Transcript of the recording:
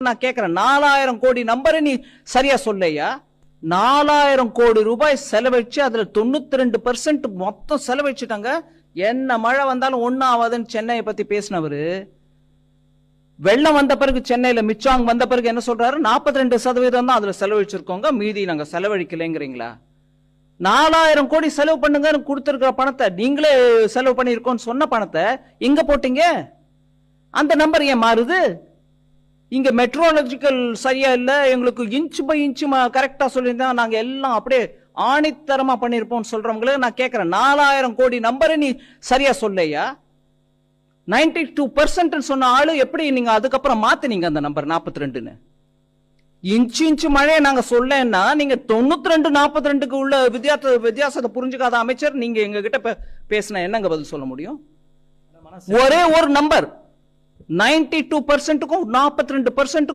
நான் கேட்கிறேன், 4000 கோடி நம்பரை நீ சரியா சொல்லையா? 4000 கோடி ரூபாய் செலவழிச்சு அதுல 92% மொத்தம் செலவழிச்சுட்டாங்க. என்ன மழை வந்தாலும் ஒன்னும் ஆகாதுன்னு சென்னையை பத்தி பேசினவரு, வெள்ளம் வந்த பிறகு சென்னையில மிச்சாங் வந்த பிறகு என்ன சொல்றாரு? 42% தான் அதுல செலவழிச்சிருக்கோங்க, மீதி நாங்க செலவழிக்கலைங்கிறீங்களா? 4000 கோடி செலவு பண்ணுங்க கொடுத்திருக்கிற பணத்தை, நீங்களே செலவு பண்ணிருக்கோம் சொன்ன பணத்தை எங்க போட்டீங்க? அந்த நம்பர் ஏன் மாறுது? இங்க மெட்ரோலஜிக்கல் சரியா இல்ல, எங்களுக்கு இன்ச் பை இன்ச் கரெக்டா சொல்லியிருந்தா நாங்க எல்லாம் அப்படியே ஆணித்தரமா பண்ணிருப்போம் சொல்றவங்களுக்கு நான் கேட்கிறேன், 4000 கோடி நம்பரை நீ சரியா சொல்லையா? 92% சொன்ன ஆளு எப்படி நீங்க அதுக்கப்புறம் மாத்தினீங்க அந்த நம்பர் 42ன்னு? இன்ச்சு மழையை நாங்க சொல்லன்னா நீங்க 92-42க்கு உள்ள வித்தியாசத்தை புரிஞ்சுக்காத அமைச்சர் நீங்க எங்க கிட்ட பேசின என்னங்க பதில் சொல்ல முடியும்? ஒரே ஒரு நம்பர் 92%க்கும் 42%